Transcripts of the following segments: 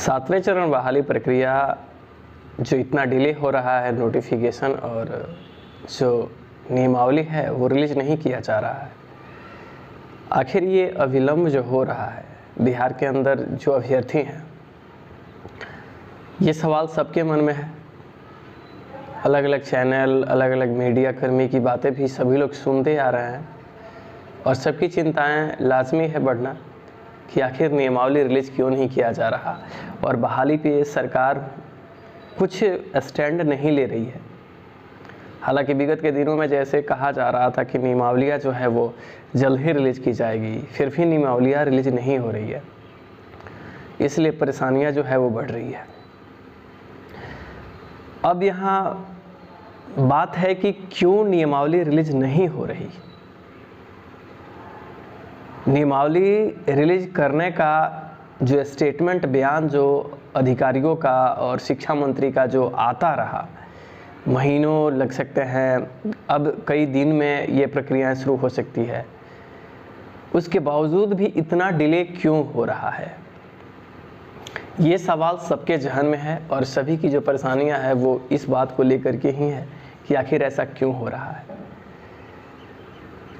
सातवें चरण बहाली प्रक्रिया जो इतना डिले हो रहा है, नोटिफिकेशन और जो नियमावली है वो रिलीज नहीं किया जा रहा है। आखिर ये अविलंब जो हो रहा है बिहार के अंदर जो अभ्यर्थी हैं, ये सवाल सबके मन में है। अलग अलग चैनल, अलग अलग मीडिया कर्मी की बातें भी सभी लोग सुनते आ रहे हैं और सबकी चिंताएं लाजमी है बढ़ना कि आखिर नियमावली रिलीज क्यों नहीं किया जा रहा और बहाली पे सरकार कुछ स्टैंड नहीं ले रही है। हालांकि विगत के दिनों में जैसे कहा जा रहा था कि नियमावलियाँ जो है वो जल्द ही रिलीज की जाएगी, फिर भी नियमावलियाँ रिलीज नहीं हो रही है, इसलिए परेशानियाँ जो है वो बढ़ रही है। अब यहाँ बात है कि क्यों नियमावली रिलीज नहीं हो रही। नियमावली रिलीज करने का जो स्टेटमेंट, बयान जो अधिकारियों का और शिक्षा मंत्री का जो आता रहा, महीनों लग सकते हैं, अब कई दिन में ये प्रक्रियाएं शुरू हो सकती है, उसके बावजूद भी इतना डिले क्यों हो रहा है, ये सवाल सबके जहन में है और सभी की जो परेशानियां हैं वो इस बात को लेकर के ही है कि आखिर ऐसा क्यों हो रहा है।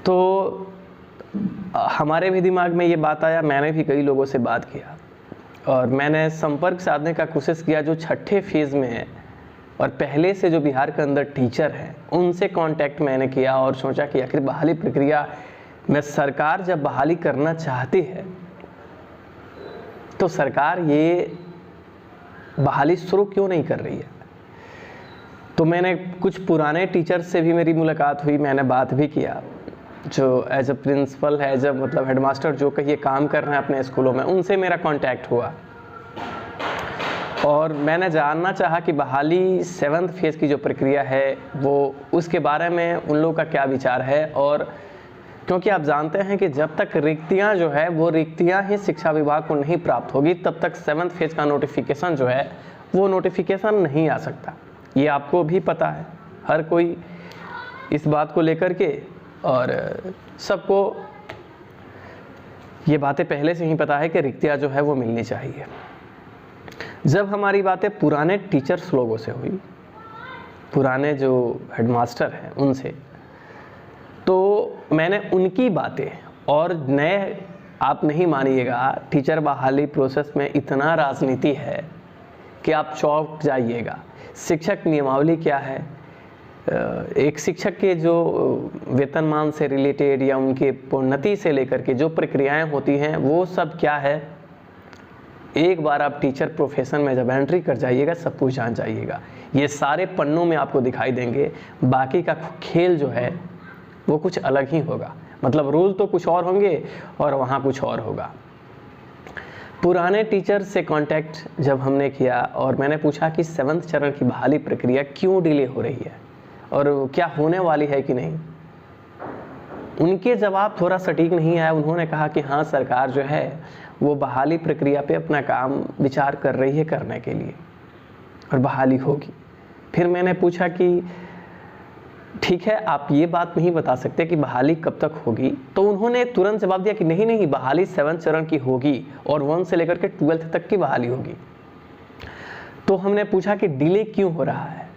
तो हमारे भी दिमाग में ये बात आया, मैंने भी कई लोगों से बात किया और मैंने संपर्क साधने का कोशिश किया जो छठे फेज़ में है और पहले से जो बिहार के अंदर टीचर हैं उनसे कांटेक्ट मैंने किया और सोचा कि आखिर बहाली प्रक्रिया में सरकार जब बहाली करना चाहती है तो सरकार ये बहाली शुरू क्यों नहीं कर रही है। तो मैंने कुछ पुराने टीचर से भी मेरी मुलाकात हुई, मैंने बात भी किया जो एज अ प्रिंसिपल है, एज अ मतलब हेडमास्टर जो कहिए काम कर रहे हैं अपने स्कूलों में, उनसे मेरा कांटेक्ट हुआ और मैंने जानना चाहा कि बहाली 7th फेज़ की जो प्रक्रिया है वो उसके बारे में उन लोगों का क्या विचार है। और क्योंकि आप जानते हैं कि जब तक रिक्तियां जो है वो रिक्तियां ही शिक्षा विभाग को नहीं प्राप्त होगी तब तक 7th फेज़ का नोटिफिकेशन जो है वो नोटिफिकेशन नहीं आ सकता। ये आपको भी पता है, हर कोई इस बात को लेकर के, और सबको ये बातें पहले से ही पता है कि रिक्तियां जो है वो मिलनी चाहिए। जब हमारी बातें पुराने टीचर्स लोगों से हुई, पुराने जो हेडमास्टर हैं उनसे, तो मैंने उनकी बातें और नए, आप नहीं मानिएगा, टीचर बहाली प्रोसेस में इतना राजनीति है कि आप चौंक जाइएगा। शिक्षक नियमावली क्या है, एक शिक्षक के जो वेतनमान से रिलेटेड या उनके प्रोन्नति से लेकर के जो प्रक्रियाएं होती हैं वो सब क्या है, एक बार आप टीचर प्रोफेशन में जब एंट्री कर जाइएगा सब कुछ जान जाइएगा। ये सारे पन्नों में आपको दिखाई देंगे, बाकी का खेल जो है वो कुछ अलग ही होगा। मतलब रूल तो कुछ और होंगे और वहाँ कुछ और होगा। पुराने टीचर से कांटेक्ट जब हमने किया और मैंने पूछा कि 7th चरण की बहाली प्रक्रिया क्यों डिले हो रही है और क्या होने वाली है कि नहीं, उनके जवाब थोड़ा सटीक नहीं आया। उन्होंने कहा कि हाँ, सरकार जो है वो बहाली प्रक्रिया पे अपना काम विचार कर रही है करने के लिए और बहाली होगी। फिर मैंने पूछा कि ठीक है, आप ये बात नहीं बता सकते कि बहाली कब तक होगी, तो उन्होंने तुरंत जवाब दिया कि नहीं नहीं, बहाली 7th चरण की होगी और 1 से लेकर के 12th तक की बहाली होगी। तो हमने पूछा कि डिले क्यों हो रहा है।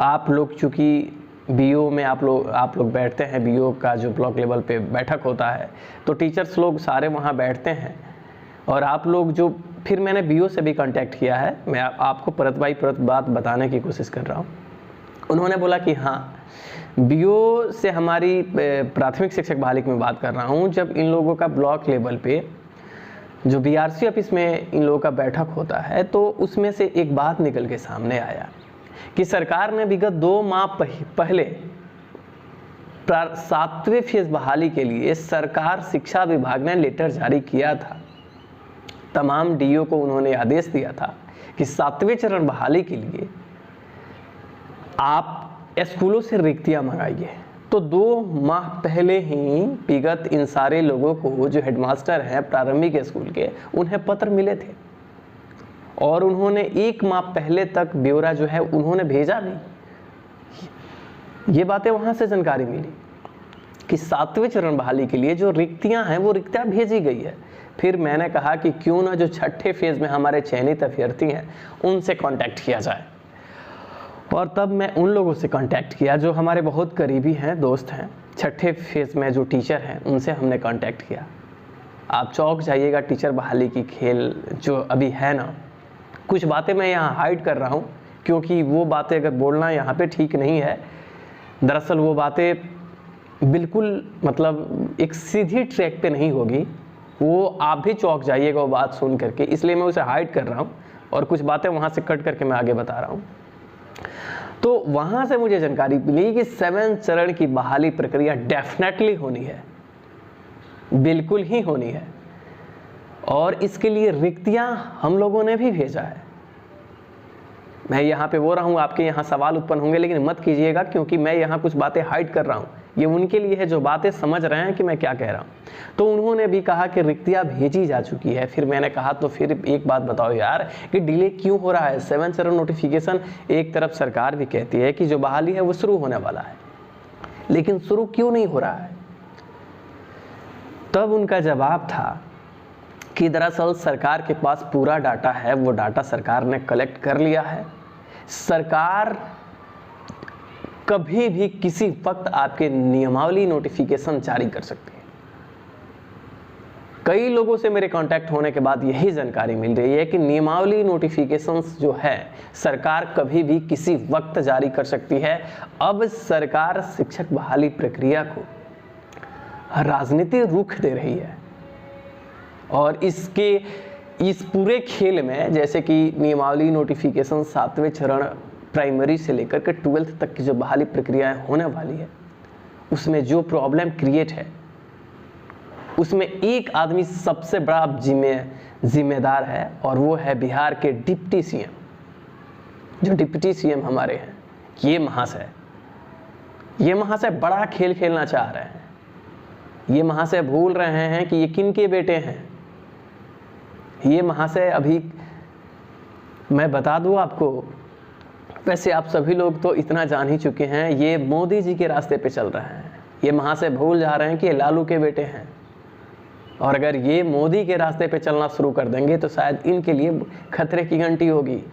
आप लोग चूँकि बीओ में आप लोग बैठते हैं, बीओ का जो ब्लॉक लेवल पे बैठक होता है तो टीचर्स लोग सारे वहाँ बैठते हैं और आप लोग जो, फिर मैंने बीओ से भी कांटेक्ट किया है, मैं आपको परत बाई परत बात बताने की कोशिश कर रहा हूँ। उन्होंने बोला कि हाँ, बीओ से हमारी प्राथमिक शिक्षक बहाली की मैं बात कर रहा हूँ, जब इन लोगों का ब्लॉक लेवल पे जो बीआरसी ऑफिस में इन लोगों का बैठक होता है तो उसमें से एक बात निकल के सामने आया कि सरकार ने विगत 2 माह पहले 7वें फेज़ बहाली के लिए सरकार शिक्षा विभाग ने लेटर जारी किया था। तमाम डीओ को उन्होंने आदेश दिया था कि 7वें चरण बहाली के लिए आप स्कूलों से रिक्तियां मंगाइए। तो 2 माह पहले ही विगत इन सारे लोगों को जो हेडमास्टर हैं प्रारंभिक स्कूल के, उन्हें पत्र मिले थे और उन्होंने 1 माह पहले तक ब्यौरा जो है उन्होंने भेजा भी। ये बातें वहाँ से जानकारी मिली कि 7वें चरण बहाली के लिए जो रिक्तियां हैं वो रिक्तियां भेजी गई है। फिर मैंने कहा कि क्यों ना जो छठे फेज़ में हमारे चयनित अभ्यर्थी हैं उनसे कांटेक्ट किया जाए, और तब मैं उन लोगों से कांटेक्ट किया जो हमारे बहुत करीबी हैं, दोस्त हैं। छठे फेज़ में जो टीचर हैं उनसे हमने कांटेक्ट किया। आप चौंक जाइएगा, टीचर बहाली की खेल जो अभी है ना, कुछ बातें मैं यहाँ हाइड कर रहा हूँ क्योंकि वो बातें अगर बोलना यहाँ पे ठीक नहीं है। दरअसल वो बातें बिल्कुल मतलब एक सीधी ट्रैक पे नहीं होगी, वो आप भी चौंक जाइएगा वो बात सुन करके, इसलिए मैं उसे हाइड कर रहा हूँ और कुछ बातें वहाँ से कट करके मैं आगे बता रहा हूँ। तो वहाँ से मुझे जानकारी मिली कि 7 चरण की बहाली प्रक्रिया डेफिनेटली होनी है, बिल्कुल ही होनी है, और इसके लिए रिक्तियाँ हम लोगों ने भी भेजा है। मैं यहाँ पे बोल रहा हूँ, आपके यहाँ सवाल उत्पन्न होंगे लेकिन मत कीजिएगा क्योंकि मैं यहाँ कुछ बातें हाइड कर रहा हूँ। ये उनके लिए है जो बातें समझ रहे हैं कि मैं क्या कह रहा हूँ। तो उन्होंने भी कहा कि रिक्तियाँ भेजी जा चुकी है। फिर मैंने कहा तो फिर एक बात बताओ यार कि डिले क्यों हो रहा है। 7 चरण नोटिफिकेशन, एक तरफ सरकार भी कहती है कि जो बहाली है वो शुरू होने वाला है, लेकिन शुरू क्यों नहीं हो रहा है। तब उनका जवाब था कि दरअसल सरकार के पास पूरा डाटा है, वो डाटा सरकार ने कलेक्ट कर लिया है। सरकार कभी भी किसी वक्त आपके नियमावली नोटिफिकेशन जारी कर सकती है। कई लोगों से मेरे कांटेक्ट होने के बाद यही जानकारी मिल रही है कि नियमावली नोटिफिकेशंस जो है सरकार कभी भी किसी वक्त जारी कर सकती है। अब सरकार शिक्षक बहाली प्रक्रिया को राजनीतिक रुख दे रही है, और इस पूरे खेल में जैसे कि नियमावली नोटिफिकेशन 7वें चरण प्राइमरी से लेकर के 12th तक की जो बहाली प्रक्रियाएं होने वाली है, उसमें जो प्रॉब्लम क्रिएट है उसमें एक आदमी सबसे बड़ा जिम्मेदार है, और वो है बिहार के डिप्टी सीएम। जो डिप्टी सीएम हमारे हैं ये महाशय बड़ा खेल खेलना चाह रहे हैं। ये महाशय भूल रहे हैं कि ये किनके बेटे हैं। ये महाशय अभी मैं बता दूं आपको, वैसे आप सभी लोग तो इतना जान ही चुके हैं, ये मोदी जी के रास्ते पे चल रहे हैं। ये महाशय भूल जा रहे हैं कि ये लालू के बेटे हैं, और अगर ये मोदी के रास्ते पे चलना शुरू कर देंगे तो शायद इनके लिए खतरे की घंटी होगी।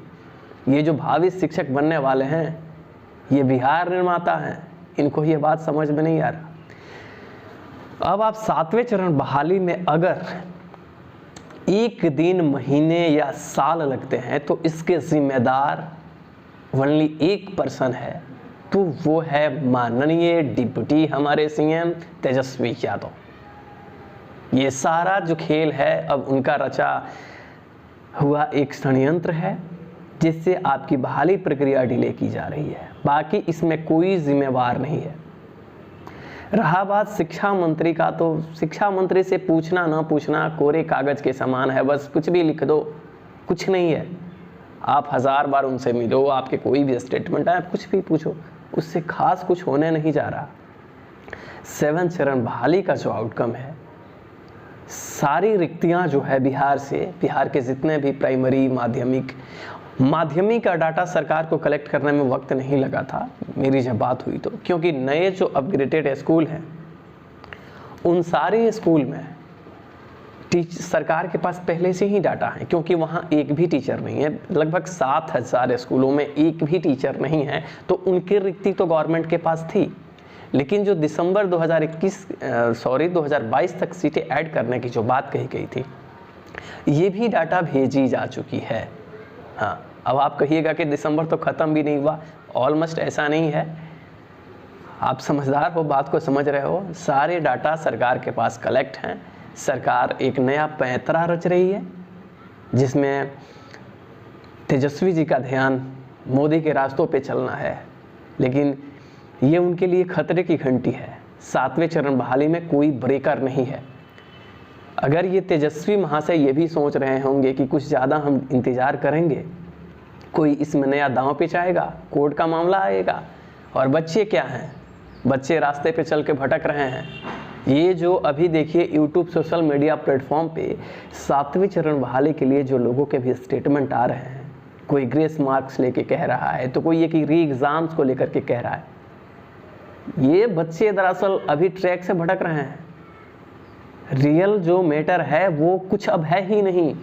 ये जो भावी शिक्षक बनने वाले हैं ये बिहार निर्माता हैं, इनको ये बात समझ में नहीं आ रहा। अब आप 7वें चरण बहाली में अगर 1 दिन, महीने या साल लगते हैं तो इसके जिम्मेदार ओनली एक पर्सन है, तो वो है माननीय डिप्टी हमारे सीएम तेजस्वी यादव। ये सारा जो खेल है अब उनका रचा हुआ एक षड्यंत्र है जिससे आपकी बहाली प्रक्रिया डिले की जा रही है। बाकी इसमें कोई जिम्मेवार नहीं है। रहा बात शिक्षा मंत्री का, तो शिक्षा मंत्री से पूछना ना पूछना कोरे कागज के समान है, बस कुछ भी लिख दो, कुछ नहीं है। आप 1000 बार उनसे मिलो, आपके कोई भी स्टेटमेंट है, आप कुछ भी पूछो, उससे खास कुछ होने नहीं जा रहा। 7 चरण बहाली का जो आउटकम है, सारी रिक्तियां जो है बिहार के जितने भी प्राइमरी, माध्यमिक का डाटा सरकार को कलेक्ट करने में वक्त नहीं लगा था मेरी जब बात हुई तो, क्योंकि नए जो अपग्रेडेड स्कूल हैं उन सारे स्कूल में सरकार के पास पहले से ही डाटा है, क्योंकि वहाँ एक भी टीचर नहीं है। लगभग 7000 स्कूलों में एक भी टीचर नहीं है, तो उनकी रिक्ति तो गवर्नमेंट के पास थी। लेकिन जो दिसंबर 2022 तक सीटें ऐड करने की जो बात कही गई थी, ये भी डाटा भेजी जा चुकी है। हाँ, अब आप कहिएगा कि दिसंबर तो ख़त्म भी नहीं हुआ, ऑलमोस्ट ऐसा नहीं है। आप समझदार हो, बात को समझ रहे हो। सारे डाटा सरकार के पास कलेक्ट हैं। सरकार एक नया पैंतरा रच रही है जिसमें तेजस्वी जी का ध्यान मोदी के रास्तों पे चलना है, लेकिन ये उनके लिए खतरे की घंटी है। 7वें चरण बहाली में कोई ब्रेकर नहीं है। अगर ये तेजस्वी महाशय ये भी सोच रहे होंगे कि कुछ ज़्यादा हम इंतज़ार करेंगे, कोई इसमें नया दांव पेच आएगा, कोर्ट का मामला आएगा, और बच्चे क्या हैं, बच्चे रास्ते पे चल के भटक रहे हैं। ये जो अभी देखिए यूट्यूब सोशल मीडिया प्लेटफॉर्म पे 7वें चरण बहाली के लिए जो लोगों के भी स्टेटमेंट आ रहे हैं, कोई ग्रेस मार्क्स लेके कह रहा है, तो कोई ये कि री एग्ज़ाम्स को लेकर के कह रहा है। ये बच्चे दरअसल अभी ट्रैक से भटक रहे हैं। रियल जो मैटर है वो कुछ अब है ही नहीं,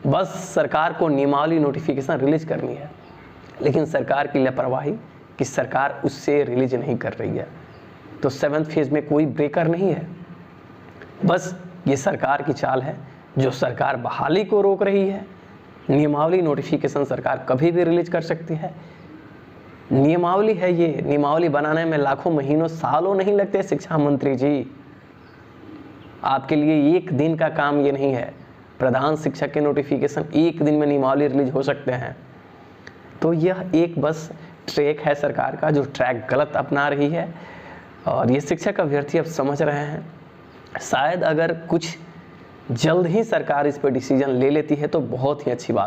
बस सरकार को नियमावली नोटिफिकेशन रिलीज करनी है, लेकिन सरकार की लापरवाही कि सरकार उससे रिलीज नहीं कर रही है। तो 7th फेज में कोई ब्रेकर नहीं है, बस ये सरकार की चाल है जो सरकार बहाली को रोक रही है। नियमावली नोटिफिकेशन सरकार कभी भी रिलीज कर सकती है। नियमावली है ये, नियमावली बनाने में लाखों महीनों सालों नहीं लगते शिक्षा मंत्री जी। आपके लिए एक दिन का काम ये नहीं है। प्रधान शिक्षक के नोटिफिकेशन एक दिन में नियमावली रिलीज हो सकते हैं। तो यह एक बस ट्रैक है सरकार का, जो ट्रैक गलत अपना रही है, और ये शिक्षक अभ्यर्थी अब समझ रहे हैं। शायद अगर कुछ जल्द ही सरकार इस पर डिसीजन ले लेती है तो बहुत ही अच्छी बात।